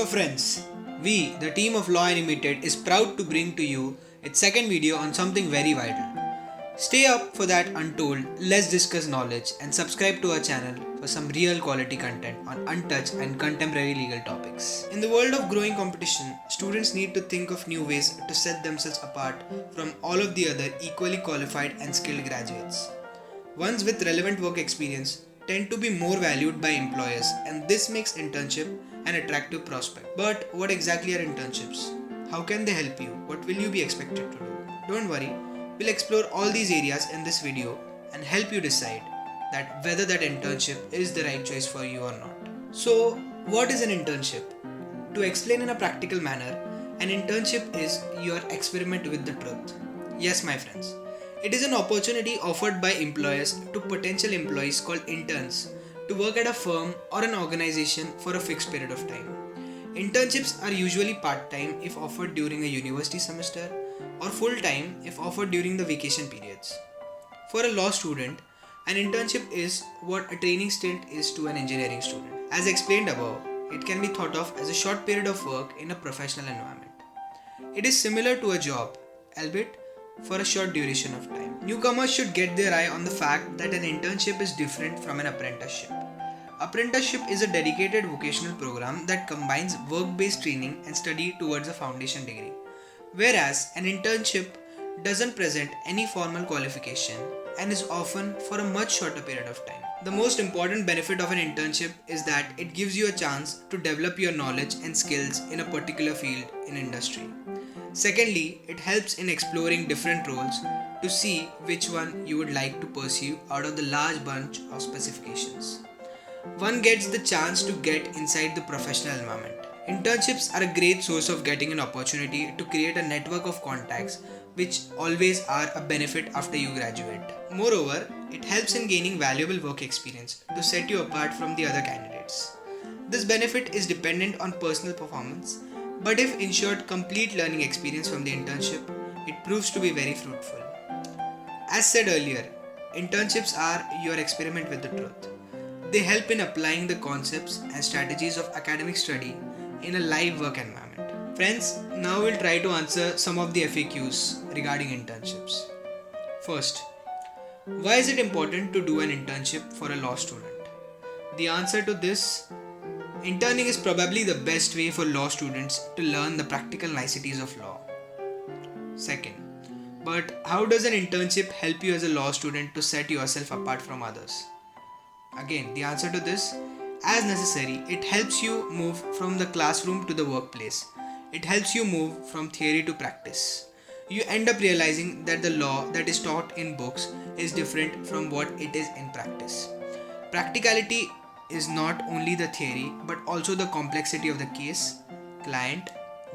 friends, we, the team of Law Animated, is proud to bring to you its second video on something very vital. Stay up for that untold, let's discuss knowledge and subscribe to our channel for some real quality content on untouched and contemporary legal topics. In the world of growing competition, students need to think of new ways to set themselves apart from all of the other equally qualified and skilled graduates. Ones with relevant work experience tend to be more valued by employers, and this makes internship an attractive prospect. But what exactly are internships? How can they help you? What will you be expected to do? Don't worry, we'll explore all these areas in this video and help you decide that whether that internship is the right choice for you or not. So, what is an internship? To explain in a practical manner, an internship is your experiment with the truth. Yes, my friends. It is an opportunity offered by employers to potential employees called interns to work at a firm or an organization for a fixed period of time. Internships are usually part-time if offered during a university semester or full-time if offered during the vacation periods. For a law student, an internship is what a training stint is to an engineering student. As explained above, it can be thought of as a short period of work in a professional environment. It is similar to a job, albeit for a short duration of time. Newcomers should get their eye on the fact that an internship is different from an apprenticeship. Apprenticeship is a dedicated vocational program that combines work-based training and study towards a foundation degree, whereas an internship doesn't present any formal qualification and is often for a much shorter period of time. The most important benefit of an internship is that it gives you a chance to develop your knowledge and skills in a particular field in industry. Secondly, it helps in exploring different roles to see which one you would like to pursue out of the large bunch of specifications. One gets the chance to get inside the professional environment. Internships are a great source of getting an opportunity to create a network of contacts which always are a benefit after you graduate. Moreover, it helps in gaining valuable work experience to set you apart from the other candidates. This benefit is dependent on personal performance, but if ensured complete learning experience from the internship, it proves to be very fruitful. As said earlier, internships are your experiment with the truth. They help in applying the concepts and strategies of academic study in a live work environment. Friends, now we'll try to answer some of the FAQs regarding internships. First, why is it important to do an internship for a law student? The answer to this: interning is probably the best way for law students to learn the practical niceties of law. Second, but how does an internship help you as a law student to set yourself apart from others? Again, the answer to this: as necessary, it helps you move from the classroom to the workplace. It helps you move from theory to practice. You end up realizing that the law that is taught in books is different from what it is in practice. Practicality is not only the theory but also the complexity of the case, client,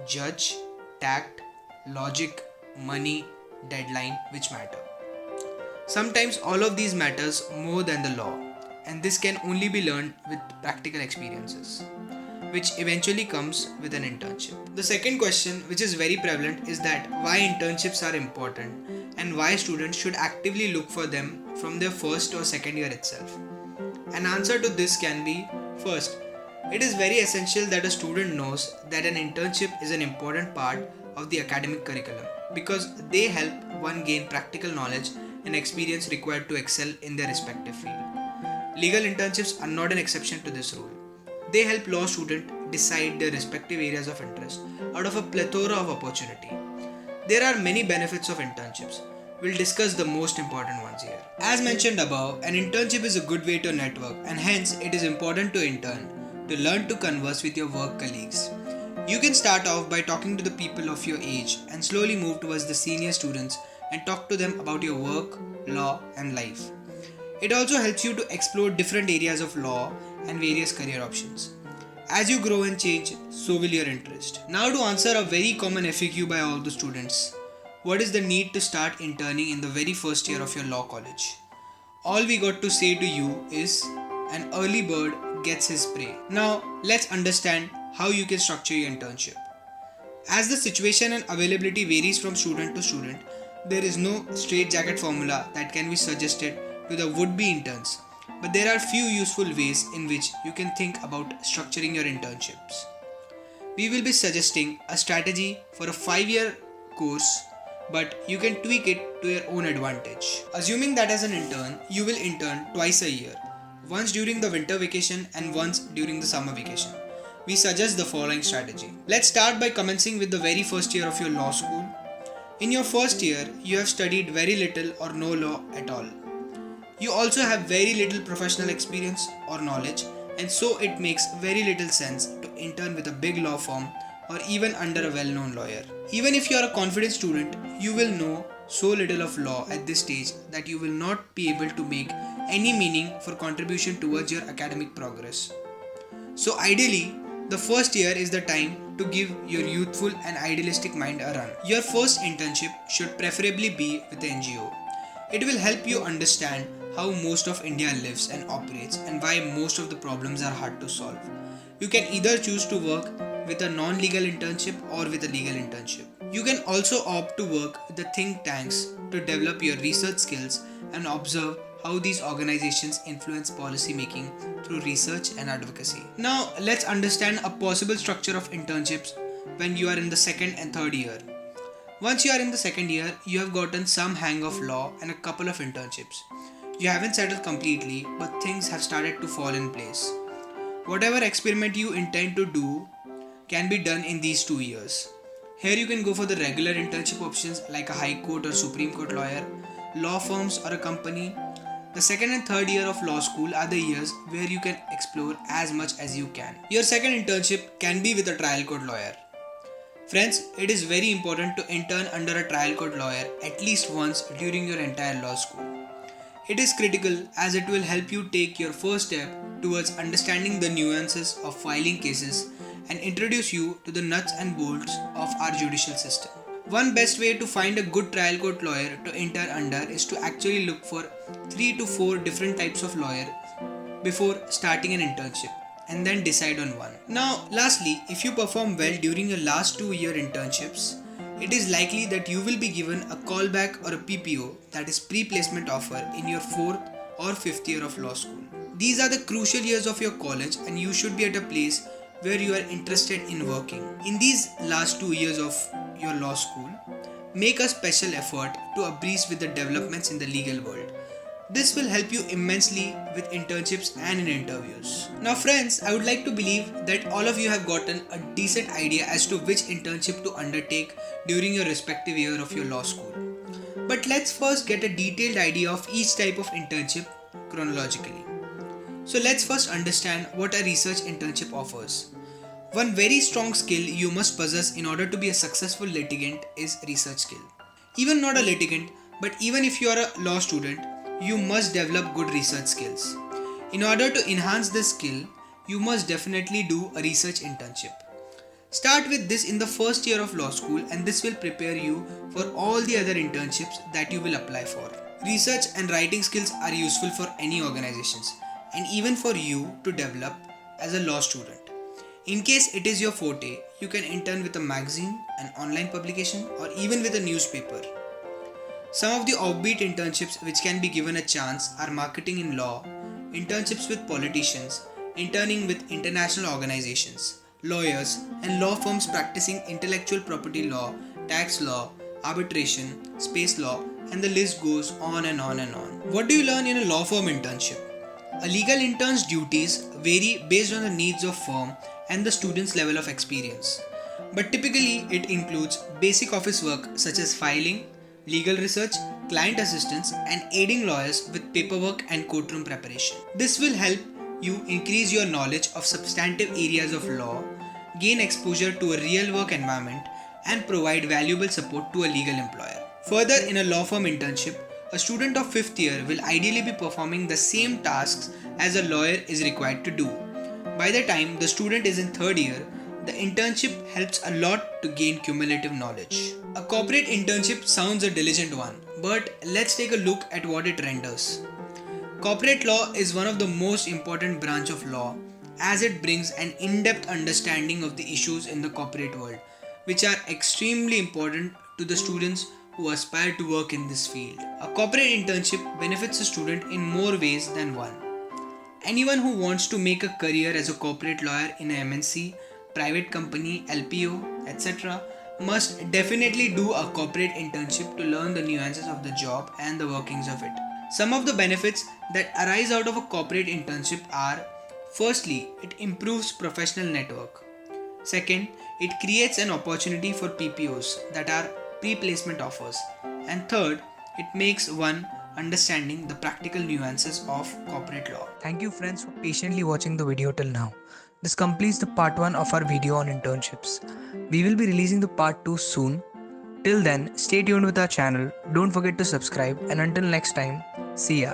judge, tact, logic, money, deadline, which matter. Sometimes all of these matters more than the law, and this can only be learned with practical experiences, which eventually comes with an internship. The second question, which is very prevalent, is that why internships are important and why students should actively look for them from their first or second year itself. An answer to this can be: first, it is very essential that a student knows that an internship is an important part of the academic curriculum because they help one gain practical knowledge and experience required to excel in their respective field. Legal internships are not an exception to this rule. They help law students decide their respective areas of interest out of a plethora of opportunity. There are many benefits of internships. We'll discuss the most important ones here. As mentioned above, an internship is a good way to network, and hence it is important to intern to learn to converse with your work colleagues. You can start off by talking to the people of your age and slowly move towards the senior students and talk to them about your work, law, and life. It also helps you to explore different areas of law and various career options. As you grow and change, so will your interest. Now to answer a very common FAQ by all the students: what is the need to start interning in the very first year of your law college? All we got to say to you is, an early bird gets his prey. Now let's understand how you can structure your internship. As the situation and availability varies from student to student, there is no straitjacket formula that can be suggested to the would-be interns, but there are few useful ways in which you can think about structuring your internships. we will be suggesting a strategy for a 5-year course, but you can tweak it to your own advantage. Assuming that as an intern, you will intern twice a year, once during the winter vacation and once during the summer vacation. We suggest the following strategy. Let's start by commencing with the very first year of your law school. In your first year, you have studied very little or no law at all. You also have very little professional experience or knowledge, and so it makes very little sense to intern with a big law firm or even under a well-known lawyer. Even if you are a confident student, you will know so little of law at this stage that you will not be able to make any meaning for contribution towards your academic progress. So ideally, the first year is the time to give your youthful and idealistic mind a run. Your first internship should preferably be with an NGO. It will help you understand how most of India lives and operates and why most of the problems are hard to solve. You can either choose to work with a non-legal internship or with a legal internship. You can also opt to work with the think tanks to develop your research skills and observe how these organizations influence policy making through research and advocacy. Now, let's understand a possible structure of internships when you are in the second and third year. Once you are in the second year, you have gotten some hang of law and a couple of internships. You haven't settled completely, but things have started to fall in place. Whatever experiment you intend to do can be done in these 2 years. Here you can go for the regular internship options like a High Court or Supreme Court lawyer, law firms or a company. The second and third year of law school are the years where you can explore as much as you can. Your second internship can be with a trial court lawyer. Friends, it is very important to intern under a trial court lawyer at least once during your entire law school. It is critical as it will help you take your first step towards understanding the nuances of filing cases and introduce you to the nuts and bolts of our judicial system. One best way to find a good trial court lawyer to intern under is to actually look for 3 to 4 different types of lawyer before starting an internship, and then decide on one. Now, lastly, if you perform well during your last 2-year internships, it is likely that you will be given a callback or a PPO, that is pre-placement offer, in your 4th or 5th year of law school. These are the crucial years of your college and you should be at a place where you are interested in working. In these last 2 years of your law school, make a special effort to abreast with the developments in the legal world. This will help you immensely with internships and in interviews. Now friends, I would like to believe that all of you have gotten a decent idea as to which internship to undertake during your respective year of your law school. But let's first get a detailed idea of each type of internship chronologically. So let's first understand what a research internship offers. One very strong skill you must possess in order to be a successful litigant is research skill. Even not a litigant, but even if you are a law student, you must develop good research skills. In order to enhance this skill, you must definitely do a research internship. Start with this in the first year of law school and this will prepare you for all the other internships that you will apply for. Research and writing skills are useful for any organizations and even for you to develop as a law student. In case it is your forte, you can intern with a magazine, an online publication, or even with a newspaper. Some of the offbeat internships which can be given a chance are marketing in law, internships with politicians, interning with international organizations, lawyers, and law firms practicing intellectual property law, tax law, arbitration, space law, and the list goes on and on and on. What do you learn in a law firm internship? A legal intern's duties vary based on the needs of firm and the student's level of experience. But typically it includes basic office work such as filing, legal research, client assistance, and aiding lawyers with paperwork and courtroom preparation. This will help you increase your knowledge of substantive areas of law, gain exposure to a real work environment, and provide valuable support to a legal employer. Further, in a law firm internship, a student of 5th year will ideally be performing the same tasks as a lawyer is required to do. By the time the student is in 3rd year, the internship helps a lot to gain cumulative knowledge. A corporate internship sounds a diligent one, but let's take a look at what it renders. Corporate law is one of the most important branch of law as it brings an in-depth understanding of the issues in the corporate world, which are extremely important to the students who aspire to work in this field. A corporate internship benefits a student in more ways than one. Anyone who wants to make a career as a corporate lawyer in a MNC private company, LPO, etc., must definitely do a corporate internship to learn the nuances of the job and the workings of it. Some of the benefits that arise out of a corporate internship are: firstly, it improves professional network. Second, it creates an opportunity for PPOs that are pre placement offers. And third, it makes one understanding the practical nuances of corporate law. Thank you, friends, for patiently watching the video till now. This completes the part 1 of our video on internships. We will be releasing the part 2 soon. Till then, stay tuned with our channel, don't forget to subscribe, and until next time, see ya.